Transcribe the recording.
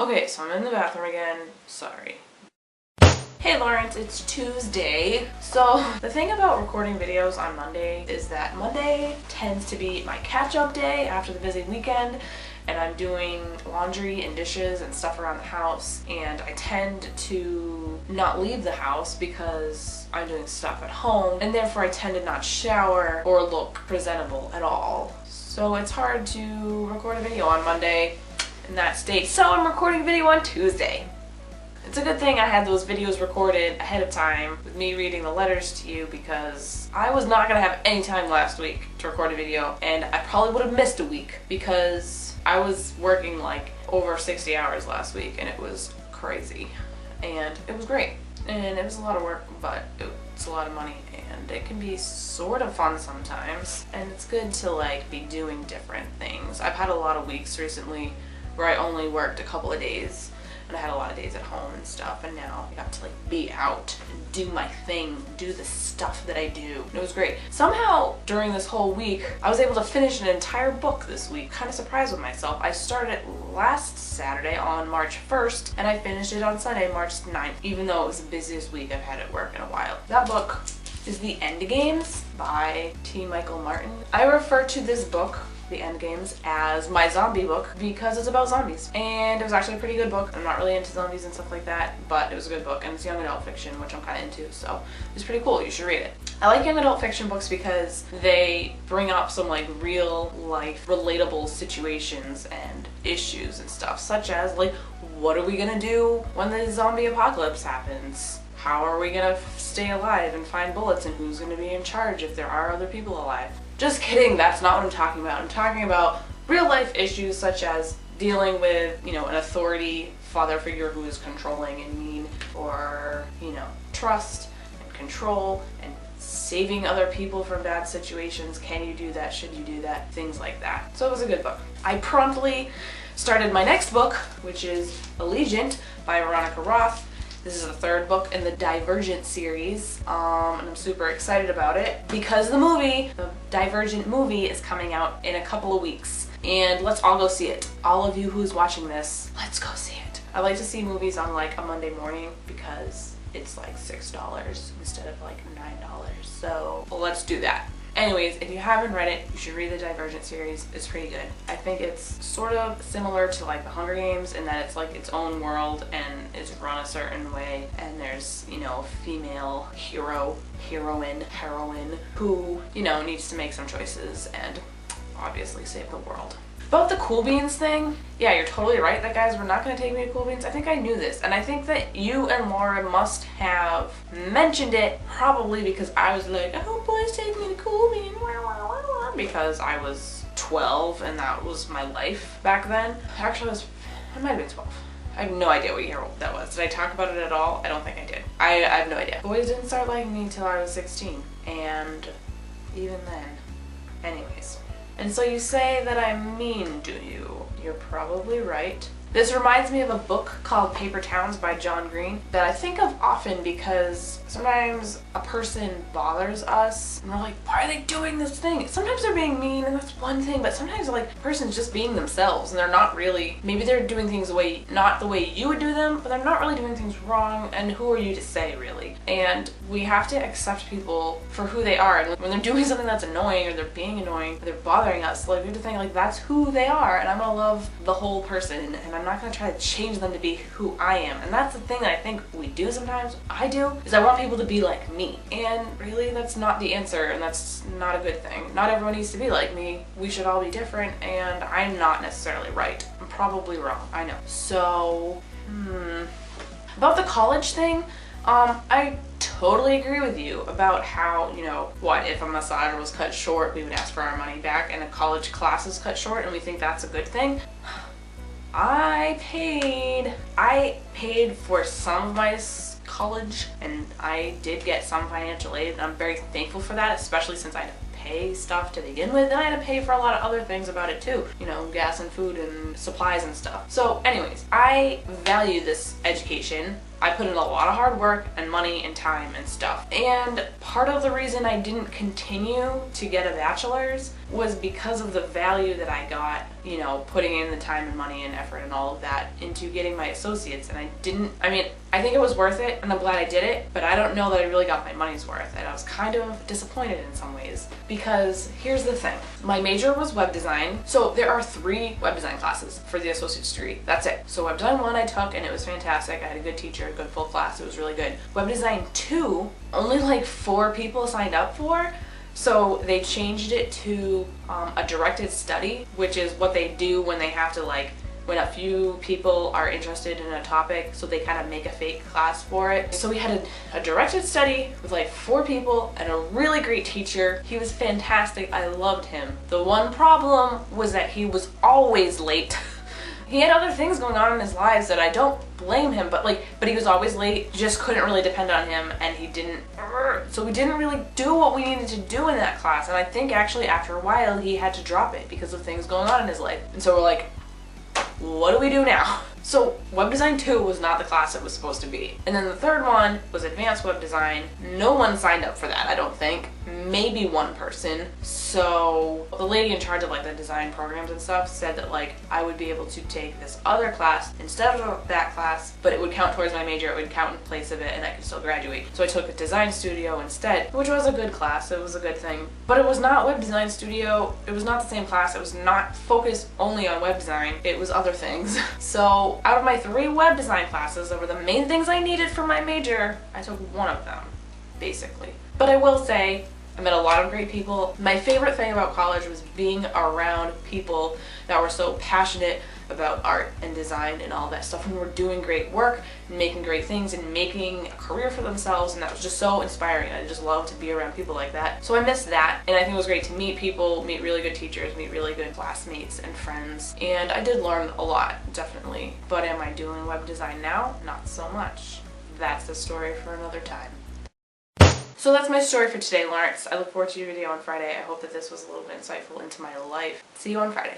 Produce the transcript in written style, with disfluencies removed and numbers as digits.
Okay, so I'm in the bathroom again. Sorry. Hey Lawrence, it's Tuesday. So the thing about recording videos on Monday is that Monday tends to be my catch-up day after the busy weekend, and I'm doing laundry and dishes and stuff around the house, and I tend to not leave the house because I'm doing stuff at home, and therefore I tend to not shower or look presentable at all. So it's hard to record a video on Monday in that state, so I'm recording a video on Tuesday. It's a good thing I had those videos recorded ahead of time with me reading the letters to you, because I was not gonna have any time last week to record a video, and I probably would have missed a week because I was working like over 60 hours last week, and it was crazy. And it was great. And it was a lot of work, but it's a lot of money, and it can be sort of fun sometimes. And it's good to like be doing different things. I've had a lot of weeks recently where I only worked a couple of days, and I had a lot of days at home and stuff, and now I got to like be out and do my thing, do the stuff that I do. And it was great. Somehow during this whole week I was able to finish an entire book this week. Kind of surprised with myself. I started it last Saturday on March 1st and I finished it on Sunday, March 9th, even though it was the busiest week I've had at work in a while. That book is The Endgames by T. Michael Martin. I refer to this book, The Endgames, as my zombie book because it's about zombies, and it was actually a pretty good book. I'm not really into zombies and stuff like that, but it was a good book, and it's young adult fiction, which I'm kind of into, so it's pretty cool. You should read it. I like young adult fiction books because they bring up some like real life relatable situations and issues and stuff, such as like, what are we gonna do when the zombie apocalypse happens? How are we gonna stay alive and find bullets, and who's gonna be in charge if there are other people alive? Just kidding, that's not what I'm talking about. I'm talking about real life issues such as dealing with, you know, an authority father figure who is controlling and mean, or, you know, trust and control and saving other people from bad situations. Can you do that? Should you do that? Things like that. So it was a good book. I promptly started my next book, which is Allegiant by Veronica Roth. This is the third book in the Divergent series, and I'm super excited about it because the Divergent movie, is coming out in a couple of weeks, and let's all go see it. All of you who's watching this, let's go see it. I like to see movies on like a Monday morning because it's like $6 instead of like $9, so let's do that. Anyways, if you haven't read it, you should read the Divergent series. It's pretty good. I think it's sort of similar to like the Hunger Games in that it's like its own world and it's run a certain way, and there's, you know, a female heroine who, you know, needs to make some choices and obviously save the world. About the Cool Beans thing, yeah, you're totally right that guys were not going to take me to Cool Beans. I think I knew this, and I think that you and Laura must have mentioned it probably because I was like, oh, boys take me to Cool Beans, because I was 12 and that was my life back then. Actually, I might have been 12. I have no idea what year that was. Did I talk about it at all? I don't think I did. I have no idea. Boys didn't start liking me until I was 16, and even then. Anyways. And so you say that I'm mean, do you? You're probably right. This reminds me of a book called Paper Towns by John Green that I think of often because sometimes a person bothers us and we're like, why are they doing this thing? Sometimes they're being mean and that's one thing, but sometimes like a person's just being themselves and they're not really, maybe they're doing things the way, not the way you would do them, but they're not really doing things wrong, and who are you to say really? And we have to accept people for who they are, and when they're doing something that's annoying or they're being annoying, or they're bothering us, like we have to think like that's who they are, and I'm gonna love the whole person, and I'm not gonna try to change them to be who I am. And that's the thing that I think we do sometimes, I do, is I want people to be like me. And really that's not the answer, and that's not a good thing. Not everyone needs to be like me. We should all be different, and I'm not necessarily right. I'm probably wrong, I know. So, about the college thing, I totally agree with you about how, you know, what if a massager was cut short, we would ask for our money back, and a college class is cut short and we think that's a good thing. I paid for some of my college, and I did get some financial aid, and I'm very thankful for that, especially since I had to pay stuff to begin with, and I had to pay for a lot of other things about it too, you know, gas and food and supplies and stuff. So anyways, I value this education. I put in a lot of hard work and money and time and stuff, and part of the reason I didn't continue to get a bachelor's was because of the value that I got you know, putting in the time and money and effort and all of that into getting my associates, and I think it was worth it and I'm glad I did it, but I don't know that I really got my money's worth, and I was kind of disappointed in some ways because here's the thing. My major was web design, so there are 3 web design classes for the associate's degree. That's it. So web design 1 I took and it was fantastic. I had a good teacher, a good full class. It was really good. Web design 2, only like 4 people signed up for. So they changed it to a directed study, which is what they do when they have to, like, when a few people are interested in a topic, so they kind of make a fake class for it. So we had a directed study with like 4 people and a really great teacher. He was fantastic. I loved him. The one problem was that he was always late. He had other things going on in his lives that I don't blame him, but he was always late. You just couldn't really depend on him, and he didn't. So we didn't really do what we needed to do in that class, and I think actually after a while he had to drop it because of things going on in his life. And so we're like, what do we do now? So web design 2 was not the class it was supposed to be. And then the third one was advanced web design. No one signed up for that, I don't think. Maybe one person. So the lady in charge of like the design programs and stuff said that like I would be able to take this other class instead of that class, but it would count towards my major, it would count in place of it, and I could still graduate. So I took a design studio instead, which was a good class, it was a good thing. But it was not web design studio, it was not the same class, it was not focused only on web design, it was other things. So out of my 3 web design classes that were the main things I needed for my major, I took one of them, basically. But I will say, I met a lot of great people. My favorite thing about college was being around people that were so passionate about art and design and all that stuff, and were doing great work and making great things and making a career for themselves, and that was just so inspiring. I just love to be around people like that. So I missed that, and I think it was great to meet people, meet really good teachers, meet really good classmates and friends, and I did learn a lot, definitely. But am I doing web design now? Not so much. That's the story for another time. So that's my story for today, Lawrence. I look forward to your video on Friday. I hope that this was a little bit insightful into my life. See you on Friday.